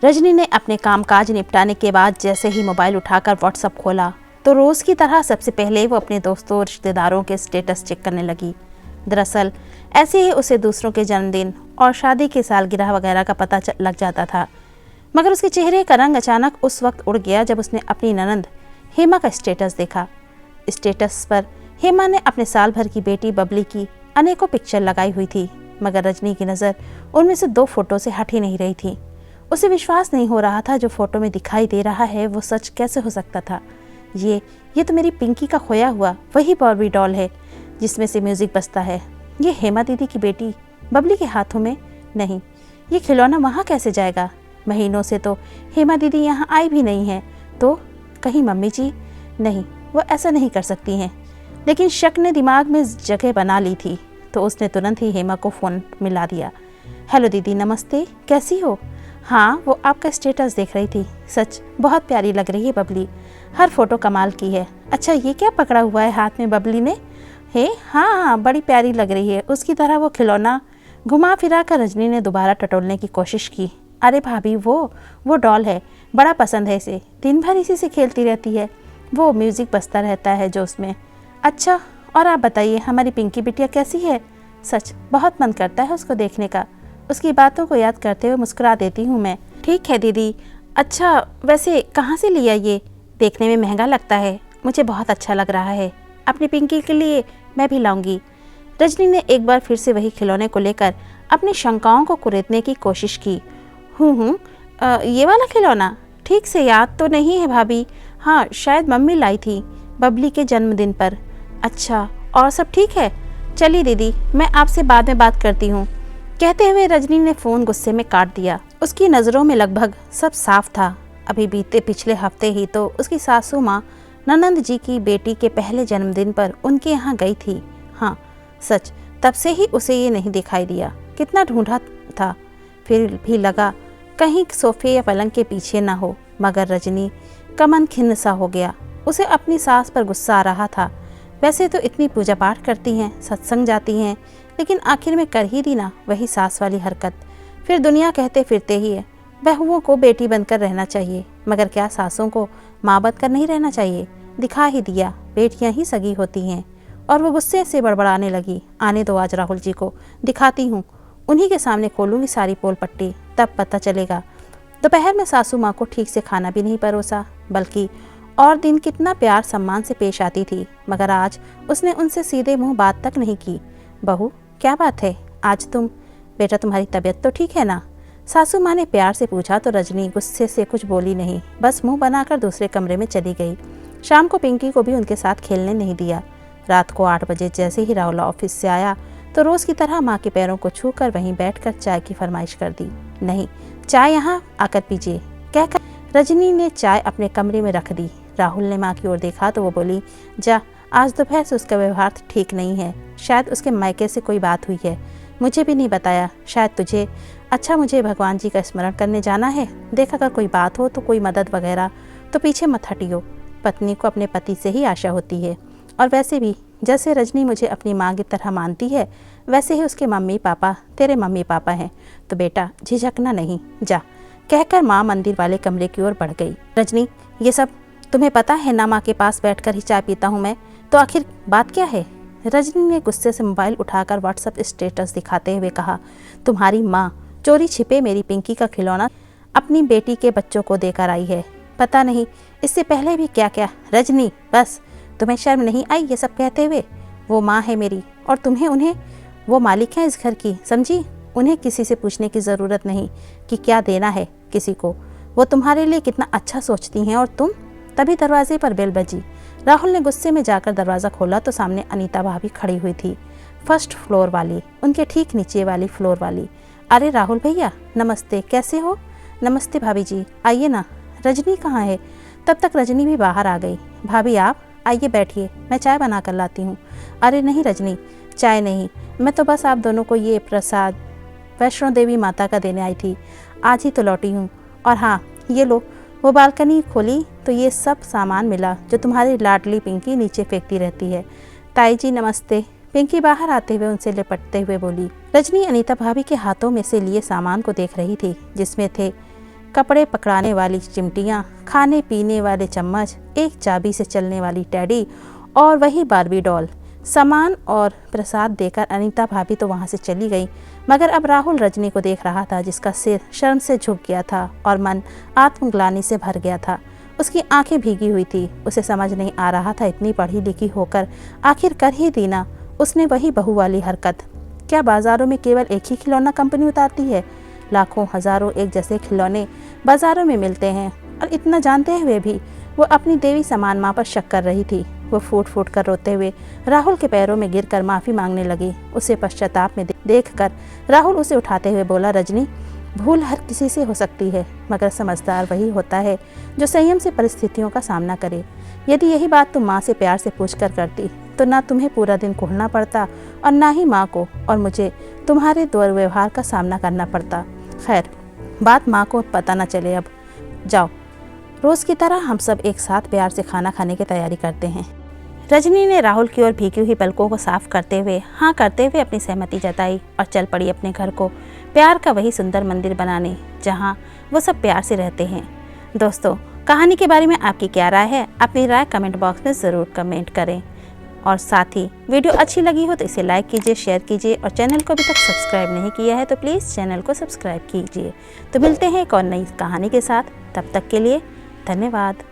रजनी ने अपने कामकाज निपटाने के बाद जैसे ही मोबाइल उठाकर व्हाट्सएप खोला तो रोज़ की तरह सबसे पहले वो अपने दोस्तों और रिश्तेदारों के स्टेटस चेक करने लगी। दरअसल ऐसे ही उसे दूसरों के जन्मदिन और शादी की सालगिरह वगैरह का पता लग जाता था, मगर उसके चेहरे का रंग अचानक उस वक्त उड़ गया जब उसने अपनी ननंद हेमा का स्टेटस देखा। स्टेटस पर हेमा ने अपने साल भर की बेटी बबली की अनेकों पिक्चर लगाई हुई थी, मगर रजनी की नज़र उनमें से 2 फोटो से हट ही नहीं रही थी। उसे विश्वास नहीं हो रहा था जो फोटो में दिखाई दे रहा है वो सच कैसे हो सकता था। ये तो मेरी पिंकी का खोया हुआ वही बार्बी डॉल है जिसमें से म्यूजिक बजता है। ये हेमा दीदी की बेटी बबली के हाथों में नहीं, ये खिलौना वहाँ कैसे जाएगा? महीनों से तो हेमा दीदी यहाँ आई भी नहीं है, तो कहीं मम्मी जी? नहीं, वो ऐसा नहीं कर सकती हैं। लेकिन शक ने दिमाग में जगह बना ली थी तो उसने तुरंत ही हेमा को फ़ोन मिला दिया। हेलो दीदी, नमस्ते, कैसी हो? हाँ, वो आपका स्टेटस देख रही थी। सच बहुत प्यारी लग रही है बबली, हर फोटो कमाल की है। अच्छा, ये क्या पकड़ा हुआ है हाथ में बबली ने? हे हाँ, बड़ी प्यारी लग रही है, उसकी तरह वो खिलौना। घुमा फिरा कर रजनी ने दोबारा टटोलने की कोशिश की। अरे भाभी, वो डॉल है, बड़ा पसंद है इसे, दिन भर इसी से खेलती रहती है, वो म्यूज़िक बजता रहता है जो उसमें। अच्छा, और आप बताइए हमारी पिंकी बिटिया कैसी है? सच बहुत मन करता है उसको देखने का, उसकी बातों को याद करते हुए मुस्कुरा देती हूँ मैं। ठीक है दीदी। अच्छा, वैसे कहाँ से लिया ये? देखने में महंगा लगता है, मुझे बहुत अच्छा लग रहा है, अपनी पिंकी के लिए मैं भी लाऊंगी। रजनी ने एक बार फिर से वही खिलौने को लेकर अपनी शंकाओं को कुरेदने की कोशिश की। ये वाला खिलौना? ठीक से याद तो नहीं है भाभी। हाँ, शायद मम्मी लाई थी बबली के जन्मदिन पर। अच्छा, और सब ठीक है? चलिए दीदी, मैं आपसे बाद में बात करती हूँ। कहते हुए रजनी ने फ़ोन गुस्से में काट दिया। उसकी नज़रों में लगभग सब साफ था। अभी बीते पिछले हफ्ते ही तो उसकी सासू माँ ननंद जी की बेटी के पहले जन्मदिन पर उनके यहाँ गई थी। हाँ सच, तब से ही उसे ये नहीं दिखाई दिया। कितना ढूंढा था, फिर भी लगा कहीं सोफे या पलंग के पीछे ना हो, मगर रजनी का मन खिन्न सा हो गया। उसे अपनी सास पर गुस्सा आ रहा था। वैसे तो इतनी पूजा पाठ करती हैं, सत्संग जाती हैं, लेकिन आखिर में कर ही दी ना वही सास वाली हरकत। फिर दुनिया कहते फिरते ही है बहुओं को बेटी बनकर रहना चाहिए, मगर क्या सासों को माँ बनकर नहीं रहना चाहिए? दिखा ही दिया, बेटियां ही सगी होती हैं। और वो गुस्से से बड़बड़ाने लगी। आने दो, आज राहुल जी को दिखाती हूँ, उन्हीं के सामने खोलूँगी सारी पोल पट्टी, तब पता चलेगा। दोपहर में सासू माँ को ठीक से खाना भी नहीं परोसा, बल्कि और दिन कितना प्यार सम्मान से पेश आती थी, मगर आज उसने उनसे सीधे मुँह बात तक नहीं की। बहू, क्या बात है आज बेटा तुम्हारी तबीयत तो ठीक है ना? सासू माँ ने प्यार से पूछा तो रजनी गुस्से से कुछ बोली नहीं, बस मुंह बनाकर दूसरे कमरे में चली गई। शाम को पिंकी को भी उनके साथ खेलने नहीं दिया। रात को 8 बजे जैसे ही राहुल ऑफिस से आया तो रोज़ की तरह माँ के पैरों को छूकर वहीं बैठकर चाय की फरमाइश कर दी। नहीं, चाय यहाँ आकर पीजिए, कहकर रजनी ने चाय अपने कमरे में रख दी। राहुल ने माँ की ओर देखा तो वो बोली, जा, आज दोपहर से उसका व्यवहार ठीक नहीं है, शायद उसके मायके से कोई बात हुई है, मुझे भी नहीं बताया, शायद तुझे। अच्छा, मुझे भगवान जी का स्मरण करने जाना है, देख अगर कोई बात हो तो कोई मदद वगैरह तो पीछे मत हटियो। पत्नी को अपने पति से ही आशा होती है, और वैसे भी जैसे रजनी मुझे अपनी माँ की तरह मानती है वैसे ही उसके मम्मी पापा तेरे मम्मी पापा हैं, तो बेटा झिझकना नहीं, जा, कहकर माँ मंदिर वाले कमरे की ओर बढ़ गई। रजनी, ये सब तुम्हें पता है ना, माँ के पास बैठकर ही चाय पीता हूँ मैं, तो आखिर बात क्या है? रजनी ने गुस्से से मोबाइल उठाकर व्हाट्सएप स्टेटस दिखाते हुए कहा, तुम्हारी माँ चोरी छिपे मेरी पिंकी का खिलौना अपनी बेटी के बच्चों को देकर आई है, पता नहीं इससे पहले भी क्या क्या। रजनी, बस, तुम्हें शर्म नहीं आई ये सब कहते हुए? वो माँ है मेरी और तुम्हें उन्हें, वो मालिक हैं इस घर की, समझी? उन्हें किसी से पूछने की ज़रूरत नहीं कि क्या देना है किसी को, वो तुम्हारे लिए कितना अच्छा सोचती हैं और तुम। तभी दरवाजे पर बेल बजी। राहुल ने गुस्से में जाकर दरवाज़ा खोला तो सामने अनीता भाभी खड़ी हुई थी, फर्स्ट फ्लोर वाली, उनके ठीक नीचे वाली फ्लोर वाली। अरे राहुल भैया, नमस्ते, कैसे हो? नमस्ते भाभी जी, आइए ना। रजनी कहाँ है? तब तक रजनी भी बाहर आ गई। भाभी आप आइए, बैठिए, मैं चाय बना कर लाती हूँ। अरे नहीं रजनी, चाय नहीं, मैं तो बस आप दोनों को ये प्रसाद वैष्णो देवी माता का देने आई थी, आज ही तो लौटी हूँ। और हाँ, ये लो, वो बालकनी खोली तो ये सब सामान मिला जो तुम्हारी लाडली पिंकी नीचे फेंकती रहती है। ताई जी नमस्ते। पिंकी बाहर आते हुए उनसे लिपटते हुए बोली। रजनी अनीता भाभी के हाथों में से लिए सामान को देख रही थी, जिसमें थे कपड़े पकड़ाने वाली चिमटियाँ, खाने पीने वाले चम्मच, एक चाबी से चलने वाली टैडी और वही बार्बी डॉल। सामान और प्रसाद देकर अनीता भाभी तो वहाँ से चली गई, मगर अब राहुल रजनी को देख रहा था, जिसका सिर शर्म से झुक गया था और मन आत्मग्लानि से भर गया था। उसकी आंखें भीगी हुई थी। उसे समझ नहीं आ रहा था, इतनी पढ़ी लिखी होकर आखिर कर ही दी ना उसने वही बहू वाली हरकत। क्या बाज़ारों में केवल एक ही खिलौना कंपनी उतारती है? लाखों हज़ारों एक जैसे खिलौने बाज़ारों में मिलते हैं, और इतना जानते हुए भी वो अपनी देवी समान माँ पर शक कर रही थी। वो फूट फूट कर रोते हुए राहुल के पैरों में गिरकर माफ़ी मांगने लगी। उसे पश्चाताप में देखकर राहुल उसे उठाते हुए बोला, रजनी, भूल हर किसी से हो सकती है, मगर समझदार वही होता है जो संयम से परिस्थितियों का सामना करे। यदि यही बात तुम माँ से प्यार से पूछकर करती तो ना तुम्हें पूरा दिन कुढ़ना पड़ता और ना ही माँ को और मुझे तुम्हारे दुर्व्यवहार का सामना करना पड़ता। खैर, बात माँ को पता न चले। अब जाओ, रोज़ की तरह हम सब एक साथ प्यार से खाना खाने की तैयारी करते हैं। रजनी ने राहुल की ओर भीगी हुई पलकों को साफ करते हुए हाँ करते हुए अपनी सहमति जताई और चल पड़ी अपने घर को प्यार का वही सुंदर मंदिर बनाने, जहाँ वो सब प्यार से रहते हैं। दोस्तों, कहानी के बारे में आपकी क्या राय है? अपनी राय कमेंट बॉक्स में ज़रूर कमेंट करें, और साथ ही वीडियो अच्छी लगी हो तो इसे लाइक कीजिए, शेयर कीजिए, और चैनल को अभी तक सब्सक्राइब नहीं किया है तो प्लीज़ चैनल को सब्सक्राइब कीजिए। तो मिलते हैं एक और नई कहानी के साथ, तब तक के लिए धन्यवाद।